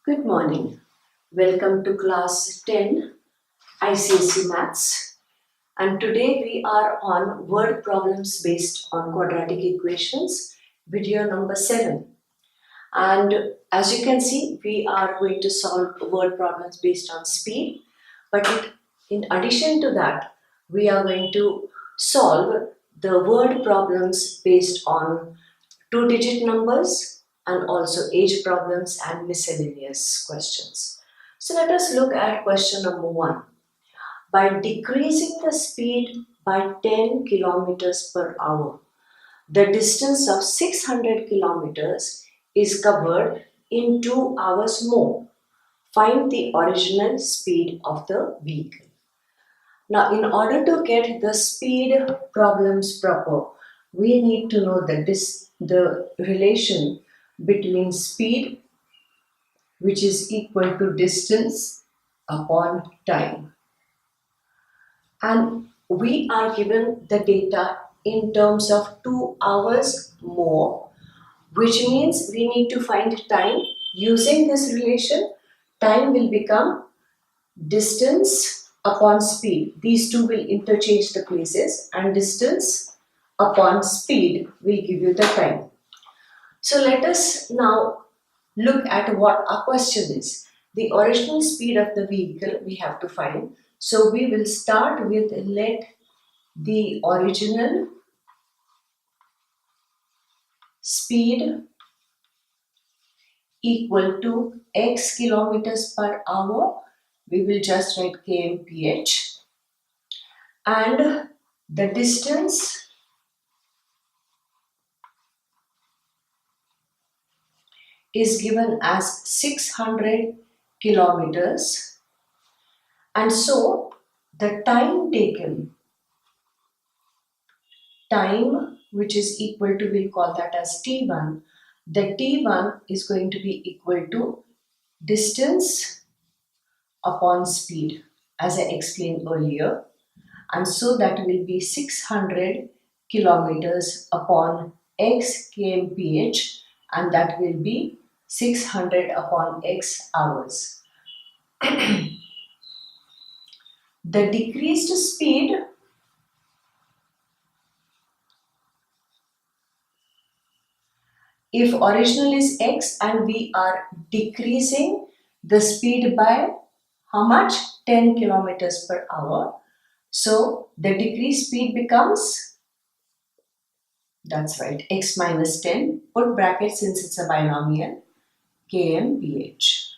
Good morning. Welcome to class 10 ICSE Maths. And today we are on word problems based on quadratic equations, video number 7. And as you can see, we are going to solve word problems based on speed. But in addition to that, we are going to solve the word problems based on two-digit numbers and also age problems and miscellaneous questions. So let us look at question number 1. By decreasing the speed by 10 kilometers per hour, the distance of 600 kilometers is covered in 2 hours more. Find the original speed of the vehicle. Now, in order to get the speed problems proper, we need to know the relation between speed, which is equal to distance upon time. And we are given the data in terms of 2 hours more, which means we need to find time. Using this relation, time will become distance upon speed. These two will interchange the places, and distance upon speed will give you the time. So let us now look at what our question is. The original speed of the vehicle we have to find. So we will start with let the original speed equal to x kilometers per hour. We will just write kmph, and the distance is given as 600 kilometers, and so the time taken, time which is equal to, we'll call that as t1, the t1 is going to be equal to distance upon speed, as I explained earlier, and so that will be 600 kilometers upon x kmph, and that will be 600 upon x hours. The decreased speed if original is x and we are decreasing the speed by how much? 10 kilometers per hour. So the decreased speed becomes, that's right, x minus 10, put bracket since it's a binomial, kmph.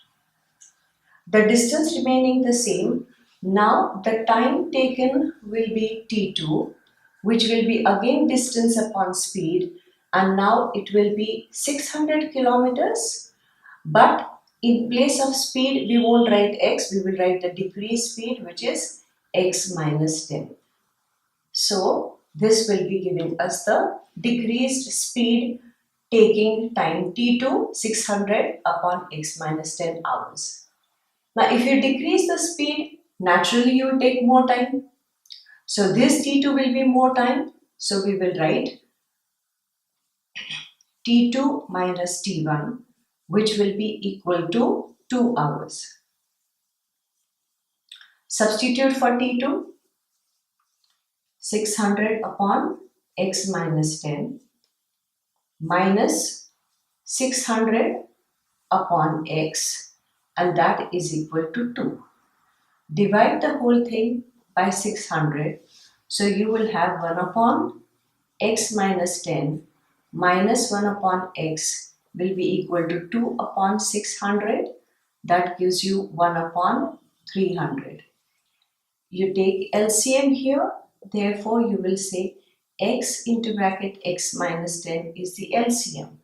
The distance remaining the same. Now the time taken will be t2, which will be again distance upon speed, and now it will be 600 kilometers, but in place of speed we won't write x, we will write the decreased speed, which is x minus 10. So this will be giving us the decreased speed taking time t2, 600 upon x minus 10 hours. Now, if you decrease the speed, naturally you will take more time. So this t2 will be more time. So we will write t2 minus t1, which will be equal to 2 hours. Substitute for t2, 600 upon x minus 10 minus 600 upon x, and that is equal to 2. Divide the whole thing by 600. So you will have 1 upon x minus 10 minus 1 upon x will be equal to 2 upon 600. That gives you 1 upon 300. You take LCM here. Therefore, you will say x into bracket x minus 10 is the LCM.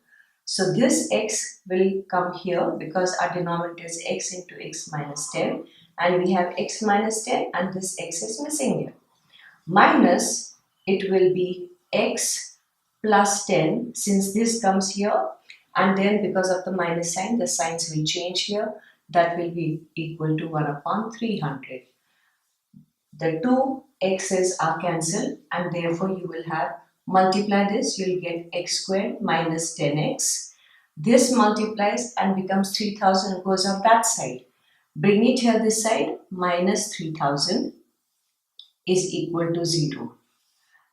So this x will come here because our denominator is x into x minus 10. And we have x minus 10 and this x is missing here. Minus, it will be x plus 10 since this comes here, and then because of the minus sign, the signs will change here. That will be equal to 1 upon 300. The two x's are cancelled and therefore you will have multiply this, you will get x squared minus 10x. This multiplies and becomes 3000 and goes on that side. Bring it here this side, minus 3000 is equal to 0.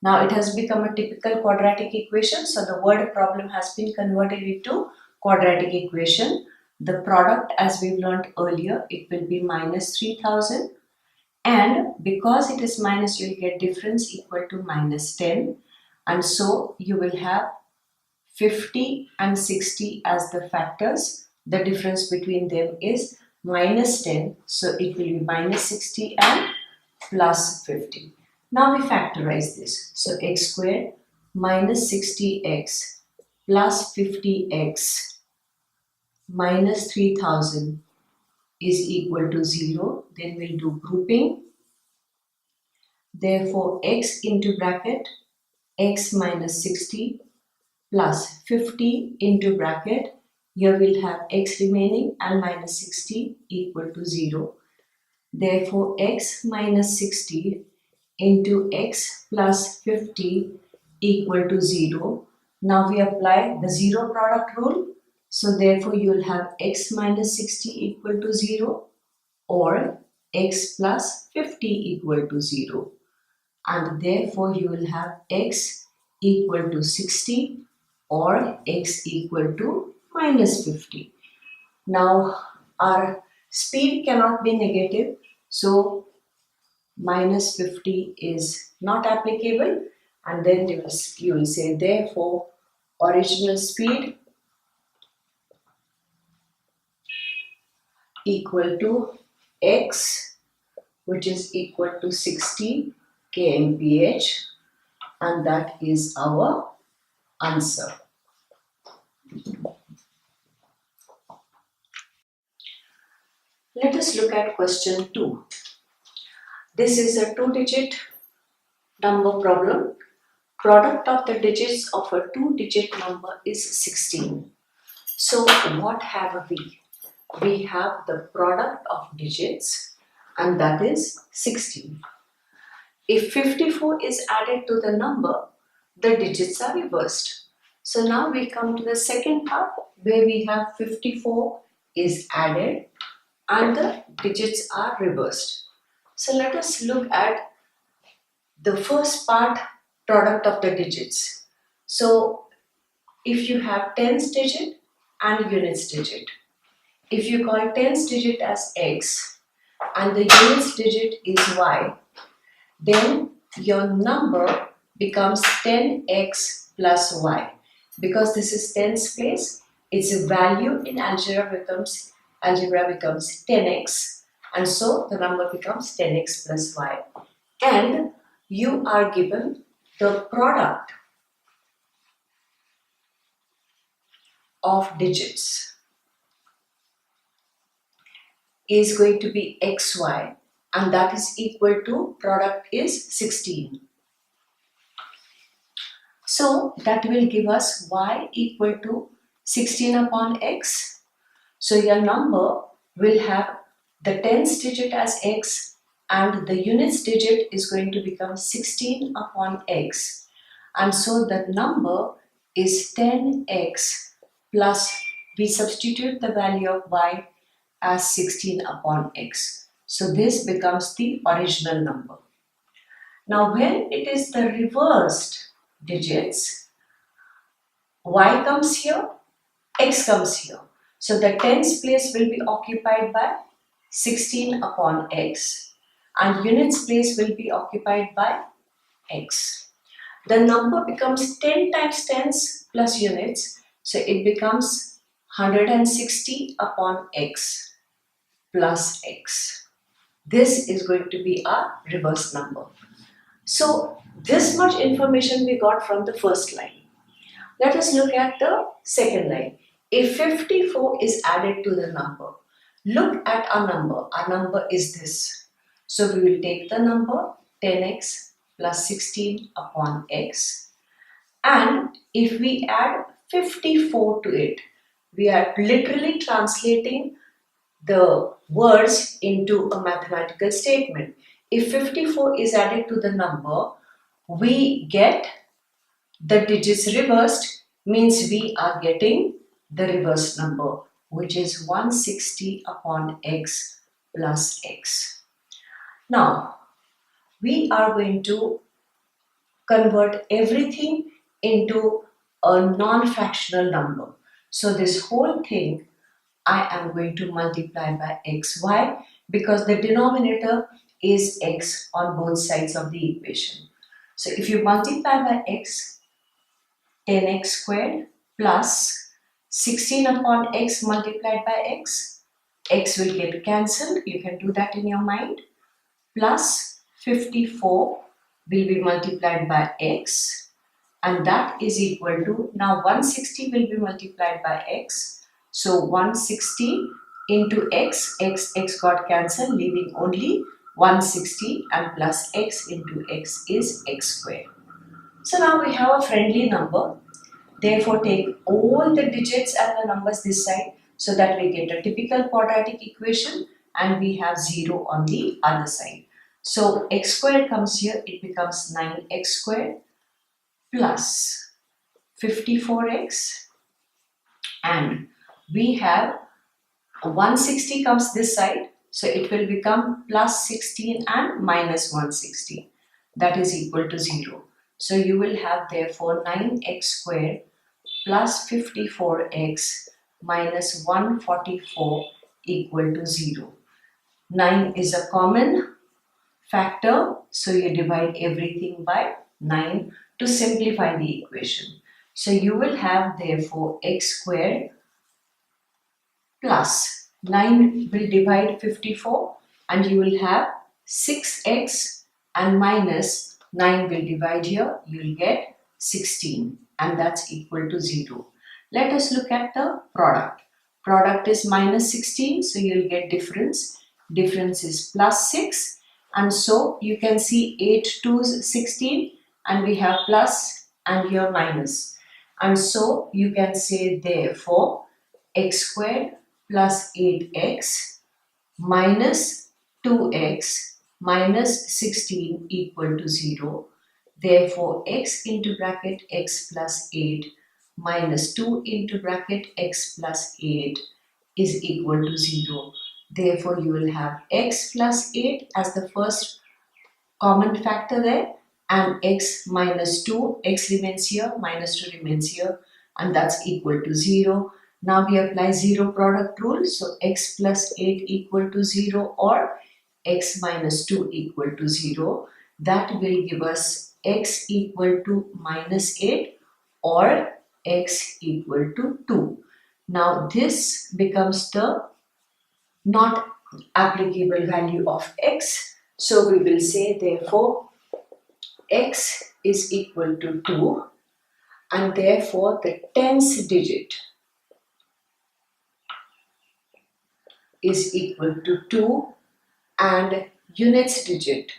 Now it has become a typical quadratic equation. So the word problem has been converted into quadratic equation. The product, as we've learned earlier, it will be minus 3000. And because it is minus, you will get difference equal to minus 10. And so you will have 50 and 60 as the factors. The difference between them is minus 10. So it will be minus 60 and plus 50. Now we factorize this. So x squared minus 60x plus 50x minus 3000 is equal to 0. Then we'll do grouping. Therefore, x into bracket x minus 60 plus 50 into bracket. Here we'll have x remaining and minus 60 equal to 0. Therefore, x minus 60 into x plus 50 equal to 0. Now we apply the zero product rule. So therefore you will have x minus 60 equal to 0 or x plus 50 equal to 0. And therefore you will have x equal to 60 or x equal to minus 50. Now our speed cannot be negative. So minus 50 is not applicable, and then you will say therefore original speed equal to x, which is equal to 60 kmph, and that is our answer. Let us look at question 2. This is a 2-digit number problem. Product of the digits of a 2-digit number is 16. So what have we? We have the product of digits, and that is 16. If 54 is added to the number, the digits are reversed. So now we come to the second part where we have 54 is added and the digits are reversed. So let us look at the first part, product of the digits. So if you have tens digit and units digit, if you call tens digit as x and the units digit is y, then your number becomes 10x plus y. Because this is tens place, its value in algebra becomes 10x, and so the number becomes 10x plus y. And you are given the product of digits is going to be xy, and that is equal to product is 16. So that will give us y equal to 16 upon x. So your number will have the tens digit as x and the units digit is going to become 16 upon x. And so the number is 10x plus, we substitute the value of y as 16 upon x. So this becomes the original number. Now when it is the reversed digits, y comes here, x comes here. So the tens place will be occupied by 16 upon x and units place will be occupied by x. The number becomes 10 times tens plus units, so it becomes 160 upon x plus x. This is going to be our reverse number. So this much information we got from the first line. Let us look at the second line. If 54 is added to the number, look at our number. Our number is this. So we will take the number 10x plus 16 upon x, and if we add 54 to it, we are literally translating the words into a mathematical statement. If 54 is added to the number, we get the digits reversed, means we are getting the reverse number, which is 160 upon x plus x. Now, we are going to convert everything into a non-fractional number. So this whole thing I am going to multiply by x. Why? Because the denominator is x on both sides of the equation. So if you multiply by x, 10x squared plus 16 upon x multiplied by x will get cancelled. You can do that in your mind. Plus 54 will be multiplied by x, and that is equal to, now 160 will be multiplied by x. So 160 into x got cancelled, leaving only 160, and plus x into x is x squared. So now we have a friendly number. Therefore, take all the digits and the numbers this side so that we get a typical quadratic equation, and we have 0 on the other side. So x squared comes here, it becomes 9x squared plus 54x, and we have 160 comes this side, so it will become plus 16 and minus 160, that is equal to 0. So you will have therefore 9x squared plus 54x minus 144 equal to 0. 9 is a common factor, so you divide everything by 9 to simplify the equation. So you will have therefore x squared plus 9 will divide 54, and you will have 6x, and minus 9 will divide here, you will get 16, and that's equal to 0. Let us look at the product. Product is minus 16, so you will get difference. Difference is plus 6, and so you can see 8 2's 16, and we have plus and here minus. And so you can say therefore x squared plus 8x minus 2x minus 16 equal to 0. Therefore, x into bracket x plus 8 minus 2 into bracket x plus 8 is equal to 0. Therefore, you will have x plus 8 as the first common factor there, and x minus 2, x remains here, minus 2 remains here, and that's equal to 0. Now we apply 0 product rule, so x plus 8 equal to 0 or x minus 2 equal to 0. That will give us x equal to minus 8 or x equal to 2. Now this becomes the not applicable value of x. So we will say therefore x is equal to 2, and therefore the tens digit is equal to 2, and units digit,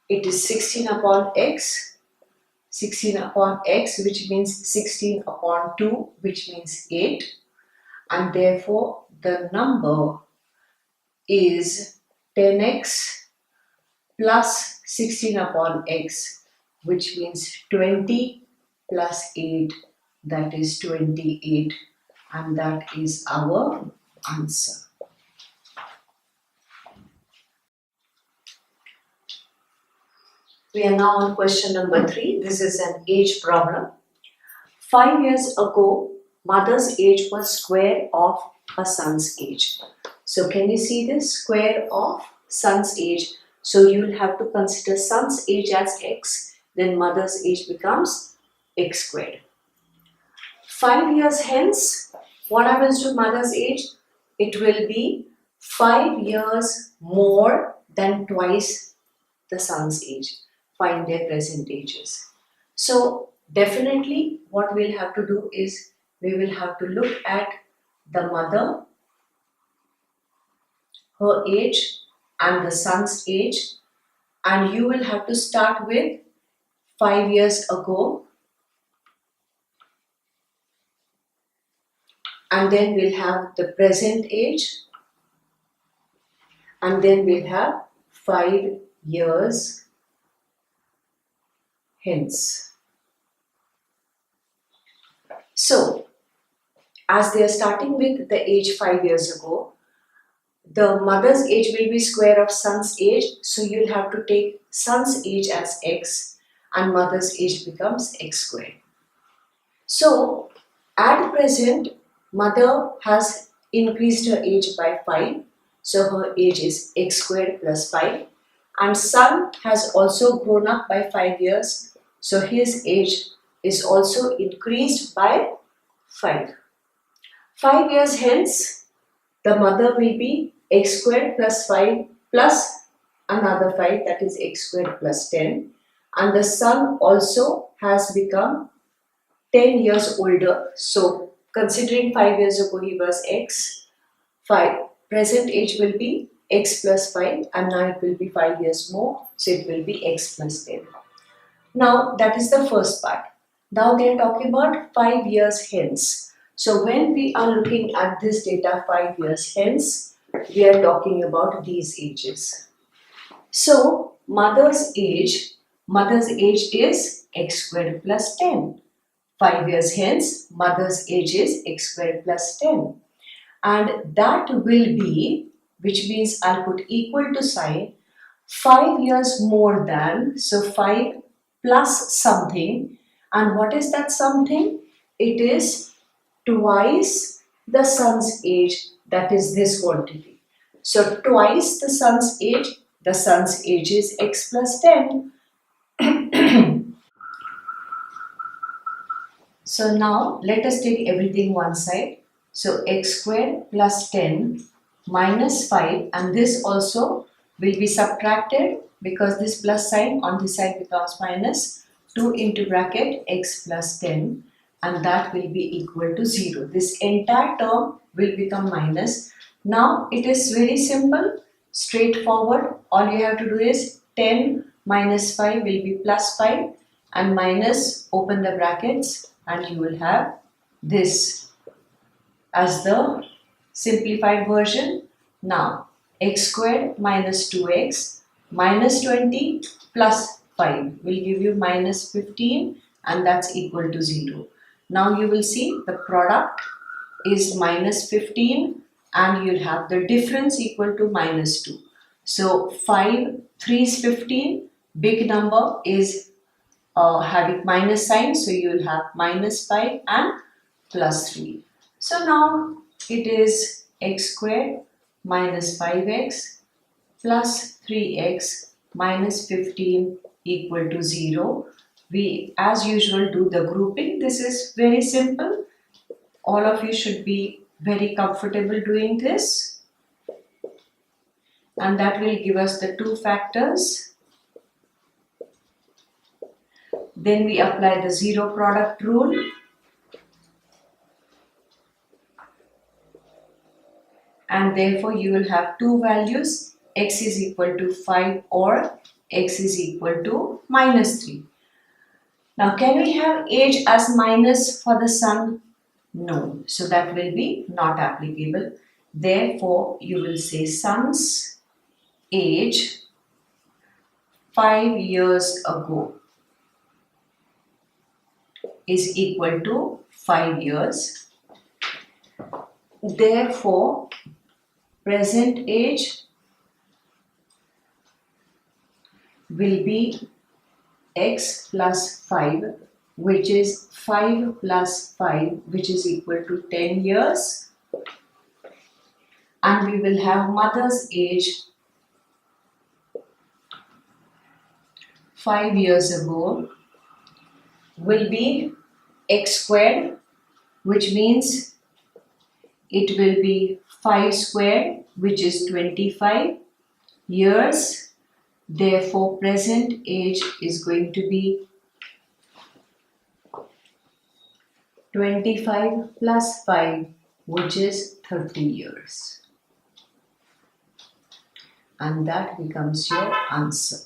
it is 16 upon x, 16 upon x, which means 16 upon 2, which means 8, and therefore the number is 10x plus 16 upon x, which means 20 plus 8, that is 28, and that is our answer. We are now on question number 3. This is an age problem. 5 years ago, mother's age was square of her son's age. So can you see this? Square of son's age. So you will have to consider son's age as x, then mother's age becomes x squared. 5 years hence, what happens to mother's age? It will be 5 years more than twice the son's age. Find their present ages. So definitely what we'll have to do is we will have to look at the mother, her age and the son's age, and you will have to start with 5 years ago, and then we'll have the present age, and then we'll have 5 years hence. So, as they are starting with the age 5 years ago, the mother's age will be square of son's age, so you'll have to take son's age as x and mother's age becomes x squared. So, at present, mother has increased her age by 5, so her age is x squared plus 5, and son has also grown up by 5 years, so his age is also increased by 5. 5 years hence, the mother will be x squared plus 5 plus another 5, that is x squared plus 10, and the son also has become 10 years older. So considering 5 years ago he was x, 5, present age will be x plus 5, and now it will be 5 years more, so it will be x plus 10. Now that is the first part. Now they are talking about 5 years hence. So when we are looking at this data 5 years hence, we are talking about these ages. So mother's age is x squared plus 10. 5 years hence, mother's age is x squared plus 10. And that will be, which means I'll put equal to sign, 5 years more than, so 5 plus something. And what is that something? It is twice the son's age, that is this quantity. So twice the son's age is x plus 10. So now let us take everything one side. So x squared plus 10 minus 5, and this also will be subtracted because this plus sign on this side becomes minus. 2 into bracket x plus 10, and that will be equal to 0. This entire term will become minus. Now it is very simple, straightforward. All you have to do is 10 minus 5 will be plus 5, and minus, open the brackets, and you will have this as the simplified version. Now x squared minus 2x minus 20 plus 5 will give you minus 15, and that's equal to 0. Now you will see the product is minus 15, and you'll have the difference equal to minus 2. So 5, 3 is 15, big number is having minus sign, so you will have minus 5 and plus 3. So now it is x squared minus 5x plus 3x minus 15 equal to 0. We as usual do the grouping. This is very simple. All of you should be very comfortable doing this, and that will give us the two factors. Then we apply the zero product rule. And therefore you will have two values, x is equal to 5 or x is equal to minus 3. Now can we have age as minus for the son? No. So that will be not applicable. Therefore you will say son's age 5 years ago is equal to 5 years. Therefore present age will be x plus 5, which is 5 plus 5, which is equal to 10 years. And we will have mother's age 5 years ago will be x squared, which means it will be 5 squared, which is 25 years. Therefore, present age is going to be 25 plus 5, which is 30 years. And that becomes your answer.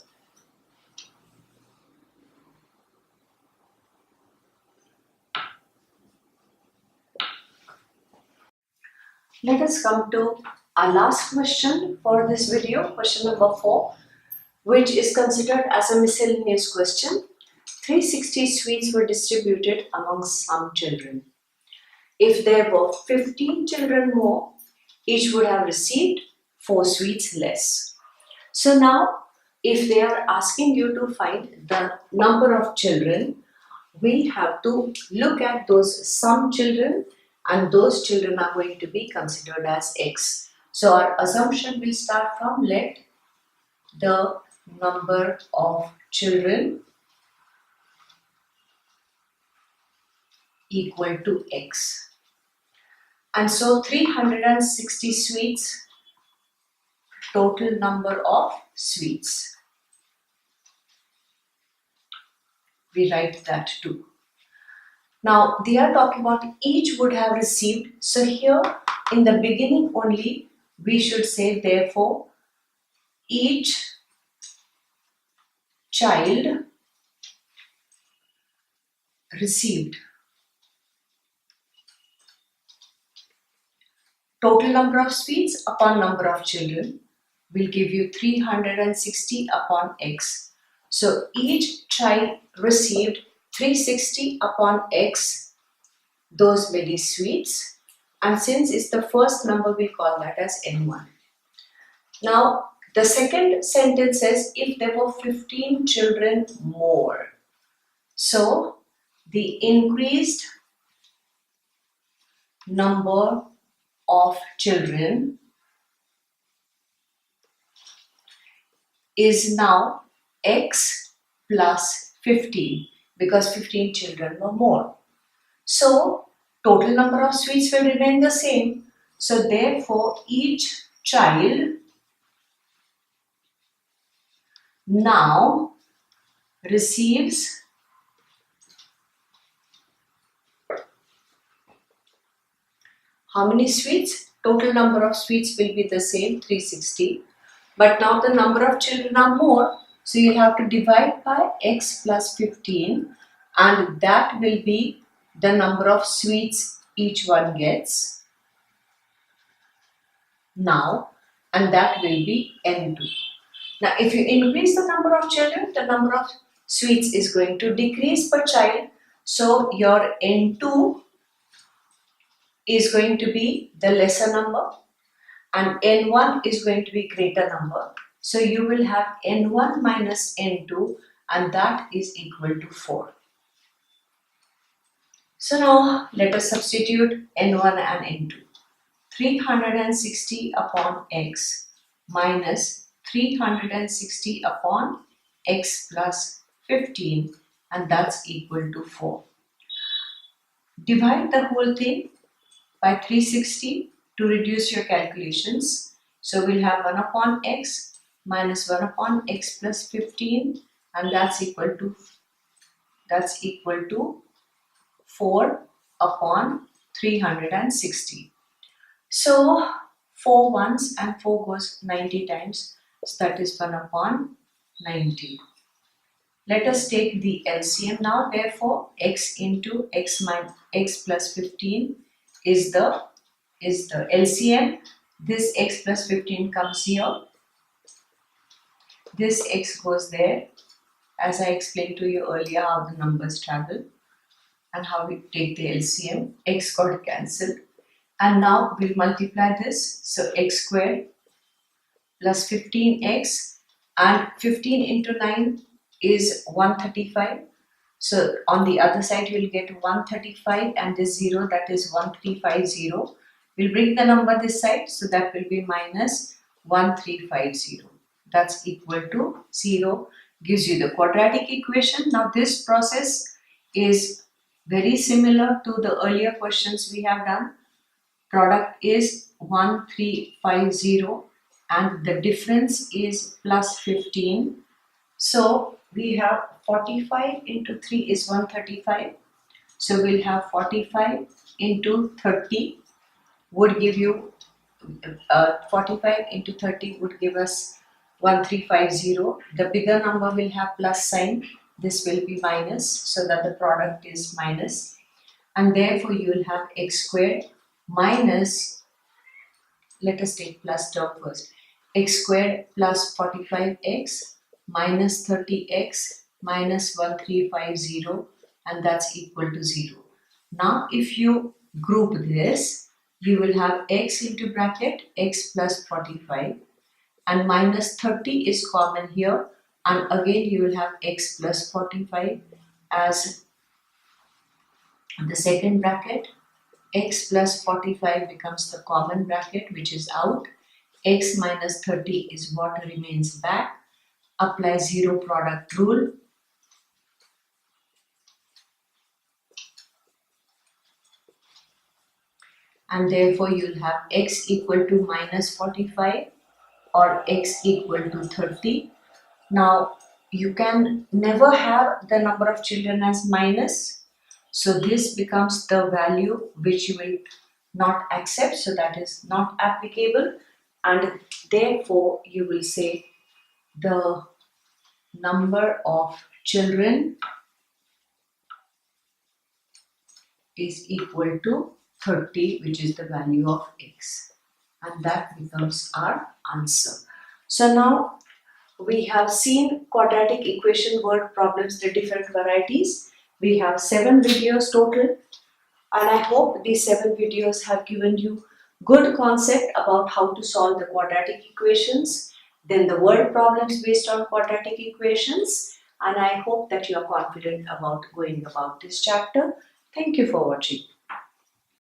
Let us come to our last question for this video, question number 4, which is considered as a miscellaneous question. 360 sweets were distributed among some children. if there were 15 children more, each would have received 4 sweets less. So now, if they are asking you to find the number of children, we have to look at those sum children, and those children are going to be considered as x. So our assumption will start from let the number of children equal to x. And so 360 sweets, total number of sweets. We write that too. Now they are talking about each would have received. So here in the beginning only we should say therefore each child received. Total number of sweets upon number of children will give you 360 upon x. So each child received 360 upon x, those many sweets, and since it's the first number we call that as n1. Now the second sentence says if there were 15 children more. So the increased number of children is now x plus 15 because 15 children were more. So total number of sweets will remain the same. So therefore each child now receives how many sweets? Total number of sweets will be the same, 360. But now the number of children are more. So you have to divide by x plus 15, and that will be the number of sweets each one gets now, and that will be n2. Now if you increase the number of children, the number of sweets is going to decrease per child. So your n2 is going to be the lesser number and n1 is going to be greater number. So you will have n1 minus n2, and that is equal to 4. So now let us substitute n1 and n2. 360 upon x minus 360 upon x plus 15, and that's equal to 4. Divide the whole thing by 360 to reduce your calculations. So we'll have 1 upon x minus 1 upon x plus 15, and that's equal to 4 upon 360. So 4 ones and 4 goes 90 times, so that is 1 upon 90. Let us take the LCM now. Therefore x into x minus x plus 15 is the LCM. This x plus 15 comes here. This x goes there. As I explained to you earlier how the numbers travel and how we take the LCM. X got cancelled. And now we'll multiply this. So x squared plus 15x, and 15 into 9 is 135. So on the other side you will get 135, and this 0, that is 1350. We'll bring the number this side, so that will be minus 1350. That's equal to 0, gives you the quadratic equation. Now this process is very similar to the earlier questions we have done. Product is 1350 and the difference is plus 15. So we have 45 into 3 is 135. So we'll have 45 into 30 would give you 45 into 30 would give us 1350. The bigger number will have plus sign. This will be minus, so that the product is minus. And therefore you will have x squared minus, let us take plus term first, x squared plus 45x minus 30x minus 1350, and that's equal to 0. Now if you group this, you will have x into bracket x plus 45 and minus 30 is common here, and again you will have x plus 45 as the second bracket. X plus 45 becomes the common bracket which is out. X minus 30 is what remains back. Apply zero product rule. And therefore you'll have x equal to minus 45 or x equal to 30. Now you can never have the number of children as minus, so this becomes the value which you will not accept, so that is not applicable, and therefore you will say the number of children is equal to 30, which is the value of x, and that becomes our answer. So now we have seen quadratic equation word problems, the different varieties. We have 7 videos total, and I hope these 7 videos have given you good concept about how to solve the quadratic equations, then the word problems based on quadratic equations, and I hope that you are confident about going about this chapter. Thank you for watching.